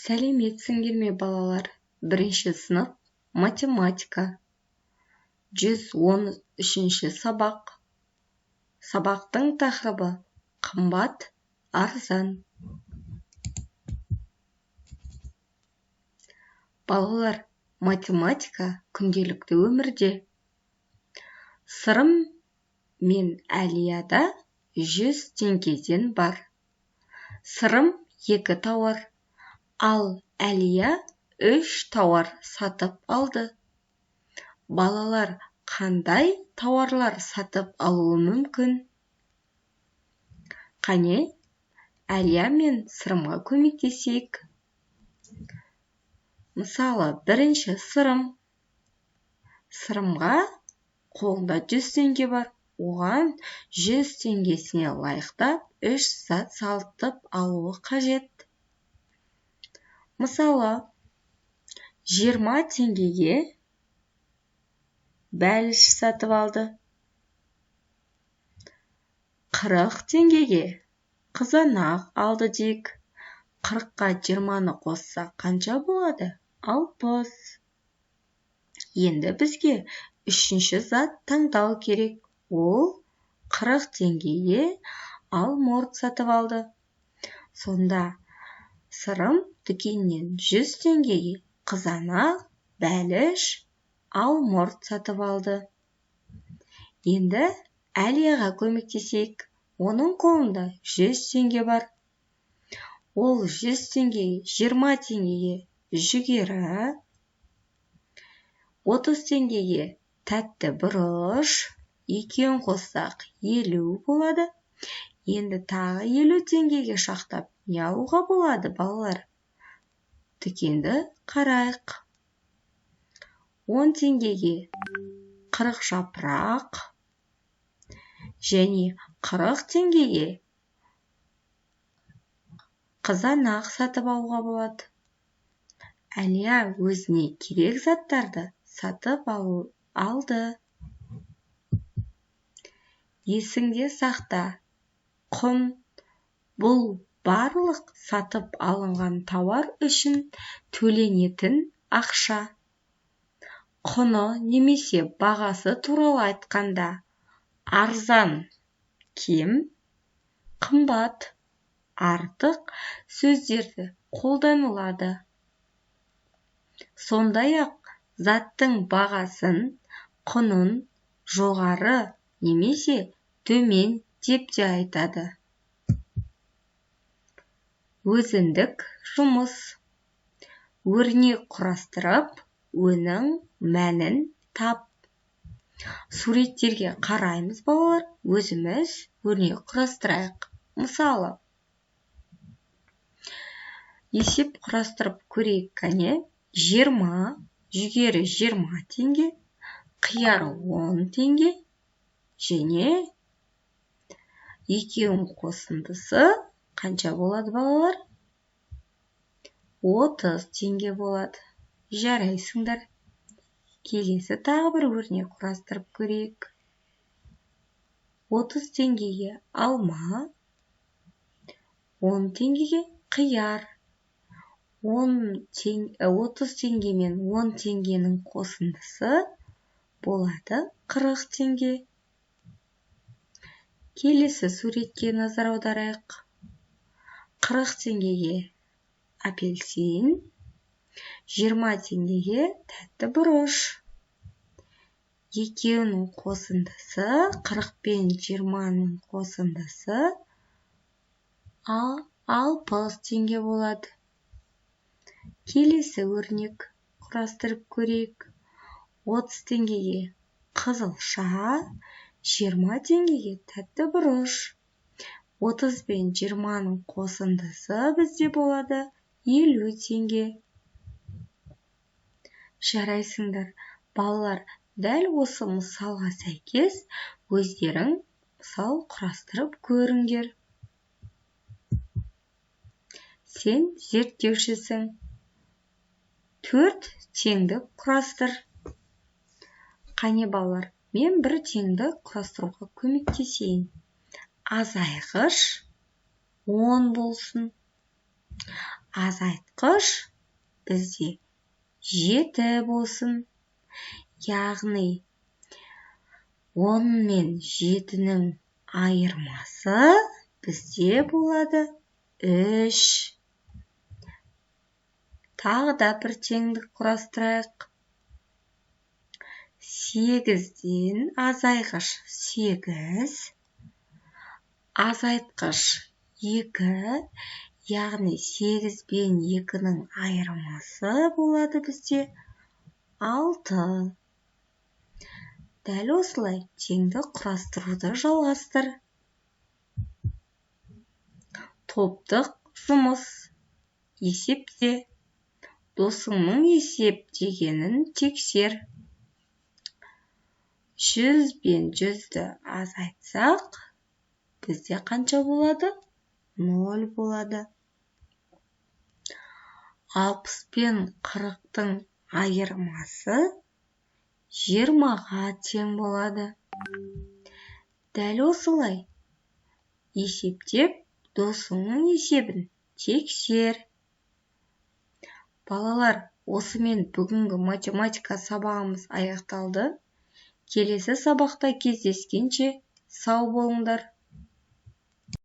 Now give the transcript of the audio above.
Сәлеметсіңдер ме балалар? Бірінші сынып математика. 113 сабақ. Сабақтың тақырыбы қымбат, арзан. Балалар, математика күнделікті өмірде. Сырым мен Әлияда 100 теңгеден бар. Сырым 2 тауар, ал Әлия 3 тауар сатып алды. Балалар қандай тауарлар сатып алуы мүмкін? Қане, Әлия мен Сырымға көмектесейік. Мысалы, бірінші Сырым. Сырымға қолында 100 теңге бар. Оған 100 теңгесіне лайықтап 3 зат сатып алуы қажет. Мысалы, 20 теңгеге бәліш сатып алды. 40 теңгеге қызанақ алды дейік. 40-қа 20-ны қосса қанша болады? 60. Енді бізге үшінші зат таңдау керек. Ол 40 теңгеге алмұрт сатып алды. Сонда Сырым дүкеннен 100 теңгеге қызанақ, бәліш, алмұрт сатып алды. Енді Әлияға көмектесейік. Оның қолында 100 теңге бар. Ол 100 теңгеге 20 теңгеге жүгері, 30 теңгеге тәтті бұрыш, екеуін қоссақ 50 болады. Енді тағы 50 теңгеге шақтап не алуға болады, балалар? Дүкенді қарайық. 10 теңгеге 40 жапырақ және 40 теңгеге қызанақ сатып алуға болады. Әлия өзіне керек заттарды сатып алды. Есіңде сақта, құн бұл барлық сатып алынған тауар үшін төленетін ақша. Құны немесе бағасы туралы айтқанда арзан, кем, қымбат, артық сөздерді қолданылады. Сондай-ақ заттың бағасын, құнын жоғары немесе төмен деп те айтады. Өзіндік жұмыс. Өрнек құрастырып, оның мәнін тап. Суреттерге қараймыз, балалар, өзіміз өрнек құрастырайық. Мысалы, есеп құрастырып көрейік, кәне. 20, жүгері 20 теңге, қияр 10 теңге, және екеуінің қосындысы қанша болады, балалар? 30 теңге болады. Жарайсыңдар. Келесі тағы бір өрнек құрастырып көрейік. 30 теңгеге алма, 10 теңгеге қияр. 30 теңге мен 10 теңгенің қосындысы болады 40 теңге. Келесі суретке назар аударайық. 40 теңгеге апельсин, 20 теңгеге тәтті бұрыш. Екеуінің қосындысы, 40 пен 20-ның қосындысы 60 теңге болады. Келесі өрнек құрастырып көрейік. 30 теңгеге қызылша, 20 теңгеге тәтті бұрыш. 30 пен 20-ның қосындысы бізде болады 50 теңге. Жарайсыңдар. Балалар, дәл осы мысалға сәйкес өздерің мысал құрастырып көріңдер. Сен зерттеушісің. 4 теңдік құрастыр. Қане, балалар, мен бір теңдік құрастыруға көмектесейін. Азайғыш 10 болсын. азайтқыш бізде 7 болсын. Яғни 10 мен 7-нің айырмасы бізде болады 3. Тағы да бір теңдік құрастырайық. 8-ден азайғыш 8, азайтқыш 2, яғни 8 бен 2-нің айырмасы болады бізде 6. Дәл осылай теңдік құрастыруды жалғастыр. Топтық жұмыс. Есепте. Досыңның есептегенін тексер. 100 бен 100-ді азайтсақ, бізде қанша болады? 0 болады. 60 пен 40-тың айырмасы 20-ға тең болады. Дәл осылай есептеп, досыңның есебін тексер. Балалар, осымен бүгінгі математика сабағымыз аяқталды. Келесі сабақта кездескенше сау болыңдар.